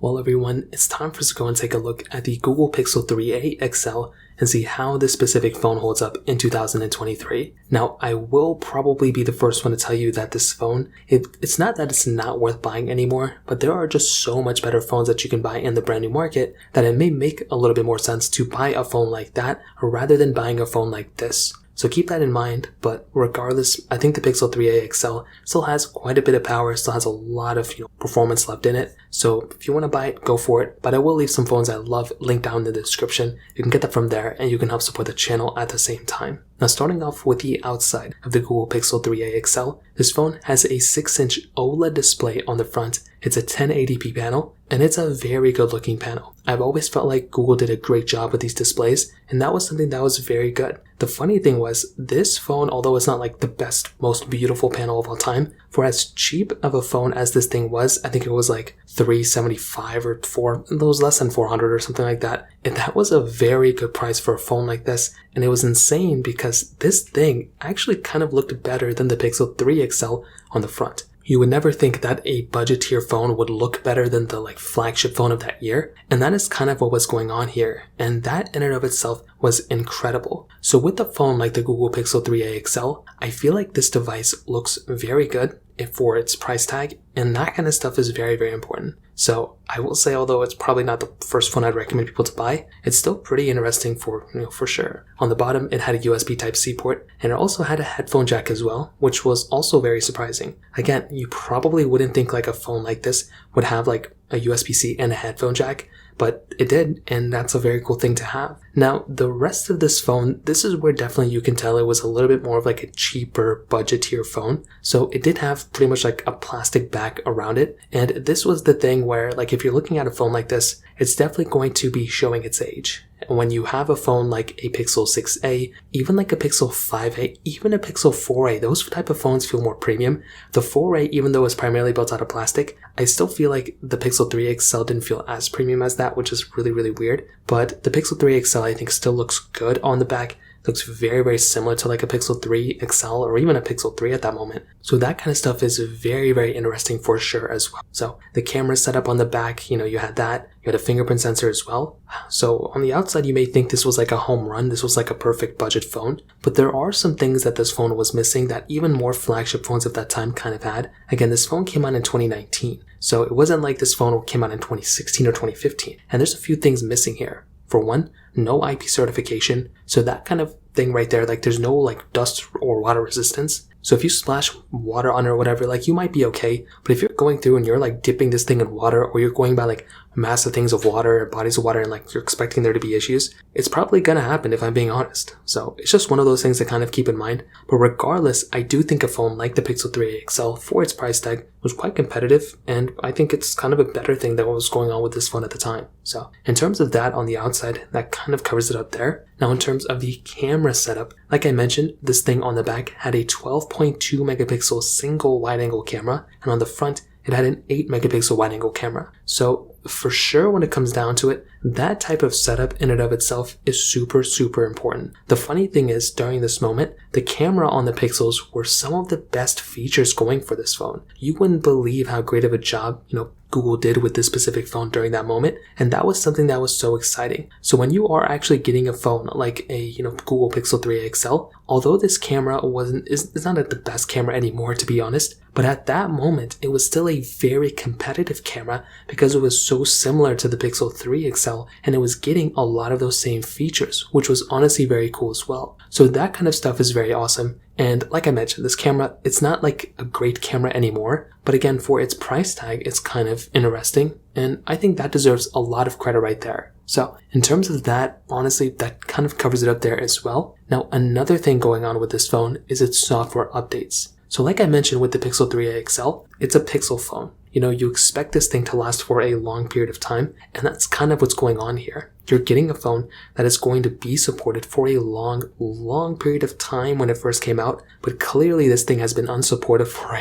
Well, everyone, it's time for us to go and take a look at the Google Pixel 3a XL and see how this specific phone holds up in 2023. Now, I will probably be the first one to tell you that this phone, it's not that it's not worth buying anymore, but there are just so much better phones that you can buy in the brand new market that it may make a little bit more sense to buy a phone like that rather than buying a phone like this. So keep that in mind, but regardless, I think the Pixel 3a XL still has quite a bit of power, still has a lot of performance left in it. So if you want to buy it, go for it. But I will leave some phones I love linked down in the description. You can get that from there and you can help support the channel at the same time. Now starting off with the outside of the Google Pixel 3a XL, this phone has a 6-inch OLED display on the front. It's a 1080p panel, and it's a very good looking panel. I've always felt like Google did a great job with these displays, and that was something that was very good. The funny thing was, this phone, although it's not like the best, most beautiful panel of all time, for as cheap of a phone as this thing was, I think it was like $375 or it was less than $400 or something like that. And that was a very good price for a phone like this. And it was insane because this thing actually kind of looked better than the Pixel 3 XL on the front. You would never think that a budget tier phone would look better than the flagship phone of that year. And that is kind of what was going on here. And that in and of itself was incredible. So with a phone like the Google Pixel 3a XL, I feel like this device looks very good for its price tag. And that kind of stuff is very, very important. So I will say, although it's probably not the first phone I'd recommend people to buy, it's still pretty interesting for sure. On the bottom, it had a USB Type-C port, and it also had a headphone jack as well, which was also very surprising. Again, you probably wouldn't think like a phone like this would have like a USB-C and a headphone jack, but it did, and that's a very cool thing to have. Now, the rest of this phone, this is where definitely you can tell it was a little bit more of like a cheaper budget tier phone. So it did have pretty much like a plastic back around it. And this was the thing where like if you're looking at a phone like this, it's definitely going to be showing its age. When you have a phone like a Pixel 6a, even like a Pixel 5a, even a Pixel 4a, those type of phones feel more premium. The 4a, even though it's primarily built out of plastic, I still feel like the Pixel 3 XL didn't feel as premium as that, which is really, really weird. But the Pixel 3 XL I think still looks good on the back. Looks very, very similar to like a Pixel 3 XL or even a Pixel 3 at that moment. So that kind of stuff is very, very interesting for sure as well. So the camera setup on the back, you had that. You had a fingerprint sensor as well. So on the outside, you may think this was like a home run. This was like a perfect budget phone. But there are some things that this phone was missing that even more flagship phones at that time kind of had. Again, this phone came out in 2019. So it wasn't like this phone came out in 2016 or 2015. And there's a few things missing here. For one, no IP certification. So that kind of thing right there, like there's no like dust or water resistance. So if you splash water on it or whatever, like you might be okay. But if you're going through and you're like dipping this thing in water, or you're going by like massive things of water, bodies of water, and like you're expecting there to be issues, it's probably gonna happen if I'm being honest. So it's just one of those things to kind of keep in mind. But regardless, I do think a phone like the Pixel 3a XL for its price tag was quite competitive, and I think it's kind of a better thing than what was going on with this phone at the time. So in terms of that on the outside, that kind of covers it up there. Now in terms of the camera setup, like I mentioned, this thing on the back had a 12.2 megapixel single wide angle camera, and on the front it had an 8 megapixel wide angle camera. So for sure, when it comes down to it, that type of setup in and of itself is super, super important. The funny thing is, during this moment, the camera on the Pixels were some of the best features going for this phone. You wouldn't believe how great of a job, Google did with this specific phone during that moment, and that was something that was so exciting. So when you are actually getting a phone like a Google Pixel 3 XL, although this camera is not the best camera anymore, to be honest, but at that moment it was still a very competitive camera because it was so similar to the Pixel 3 XL, and it was getting a lot of those same features, which was honestly very cool as well. So that kind of stuff is very awesome. And like I mentioned, this camera, it's not like a great camera anymore, but again, for its price tag, it's kind of interesting, and I think that deserves a lot of credit right there. So in terms of that, honestly, that kind of covers it up there as well. Now, another thing going on with this phone is its software updates. So like I mentioned with the Pixel 3a XL, it's a Pixel phone. You expect this thing to last for a long period of time, and that's kind of what's going on here. you're getting a phone that is going to be supported for a long period of time when it first came out, but clearly this thing has been unsupported for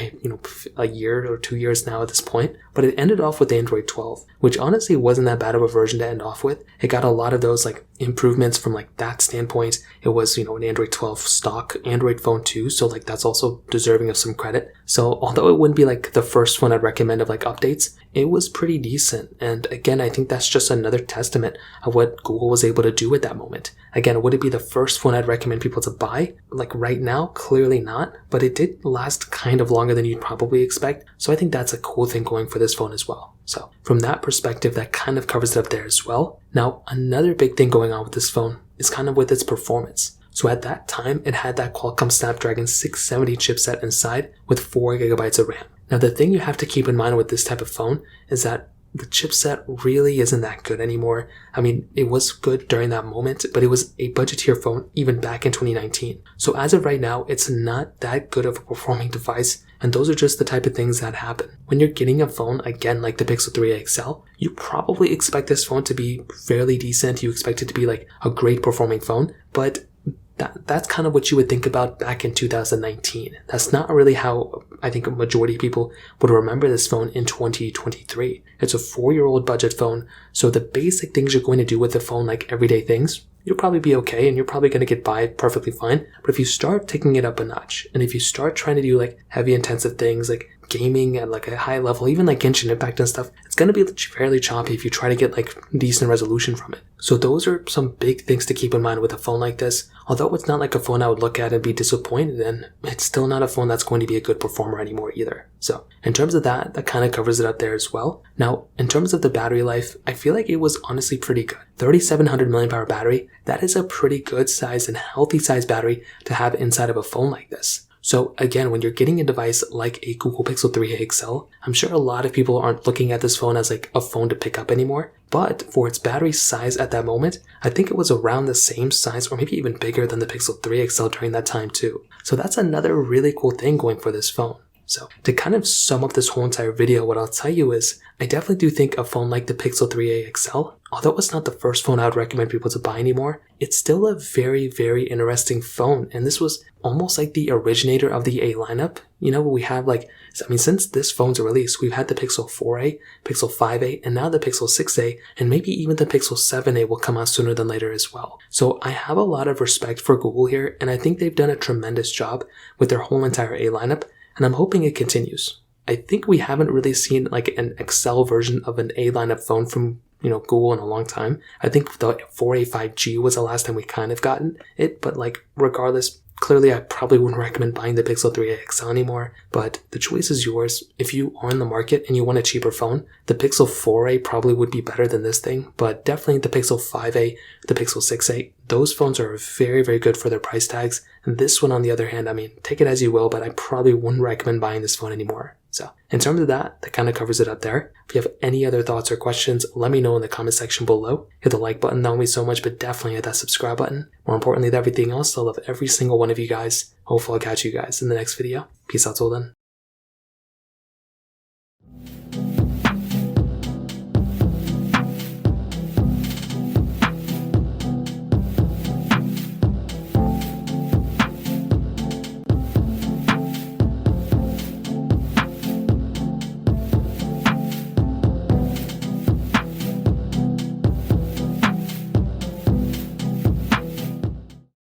a year or 2 years now at this point. But it ended off with Android 12, which honestly wasn't that bad of a version to end off with. It got a lot of those like improvements from like that standpoint. It was, an Android 12 stock Android phone too, so like that's also deserving of some credit. So although it wouldn't be like the first one I'd recommend of like updates, it was pretty decent. And again, I think that's just another testament of what Google was able to do at that moment. Again, would it be the first phone I'd recommend people to buy? Like right now, clearly not, but it did last kind of longer than you'd probably expect. So I think that's a cool thing going for this phone as well. So from that perspective, that kind of covers it up there as well. Now, another big thing going on with this phone is kind of with its performance. So at that time, it had that Qualcomm Snapdragon 670 chipset inside with 4 gigabytes of RAM. Now, the thing you have to keep in mind with this type of phone is that the chipset really isn't that good anymore. I mean, it was good during that moment, but it was a budget-tier phone even back in 2019. So as of right now, it's not that good of a performing device, and those are just the type of things that happen. When you're getting a phone, again, like the Pixel 3a XL, you probably expect this phone to be fairly decent. You expect it to be like a great performing phone, but that's kind of what you would think about back in 2019. That's not really how I think a majority of people would remember this phone in 2023. It's a 4-year-old budget phone, so the basic things you're going to do with the phone, like everyday things, you'll probably be okay and you're probably going to get by perfectly fine. But if you start taking it up a notch, and if you start trying to do like heavy intensive things like gaming at like a high level, even like Genshin Impact and stuff, it's going to be fairly choppy if you try to get like decent resolution from it. So those are some big things to keep in mind with a phone like this. Although it's not like a phone I would look at and be disappointed in, it's still not a phone that's going to be a good performer anymore either. So in terms of that kind of covers it up there as well. Now, in terms of the battery life, I feel like it was honestly pretty good. 3700 mAh battery, that is a pretty good size and healthy size battery to have inside of a phone like this. So again, when you're getting a device like a Google Pixel 3a XL, I'm sure a lot of people aren't looking at this phone as like a phone to pick up anymore. But for its battery size at that moment, I think it was around the same size or maybe even bigger than the Pixel 3 XL during that time too. So that's another really cool thing going for this phone. So to kind of sum up this whole entire video, what I'll tell you is I definitely do think a phone like the Pixel 3a XL, although it's not the first phone I would recommend people to buy anymore, it's still a very interesting phone. And this was almost like the originator of the A lineup. We have since this phone's release, we've had the Pixel 4a, Pixel 5a, and now the Pixel 6a, and maybe even the Pixel 7a will come out sooner than later as well. So I have a lot of respect for Google here, and I think they've done a tremendous job with their whole entire A lineup, and I'm hoping it continues. I think we haven't really seen like an XL version of an A lineup phone from Google in a long time. I think the 4a 5G was the last time we kind of gotten it, but like regardless, clearly I probably wouldn't recommend buying the Pixel 3a XL anymore, but the choice is yours. If you are in the market and you want a cheaper phone, the Pixel 4a probably would be better than this thing, but definitely the Pixel 5a, the Pixel 6a, those phones are very good for their price tags. And this one, on the other hand, I mean, take it as you will, but I probably wouldn't recommend buying this phone anymore. So in terms of that kind of covers it up there. If you have any other thoughts or questions, let me know in the comment section below. Hit the like button, that would mean so much, but definitely hit that subscribe button. More importantly than everything else, I love every single one of you guys. Hopefully I'll catch you guys in the next video. Peace out till then.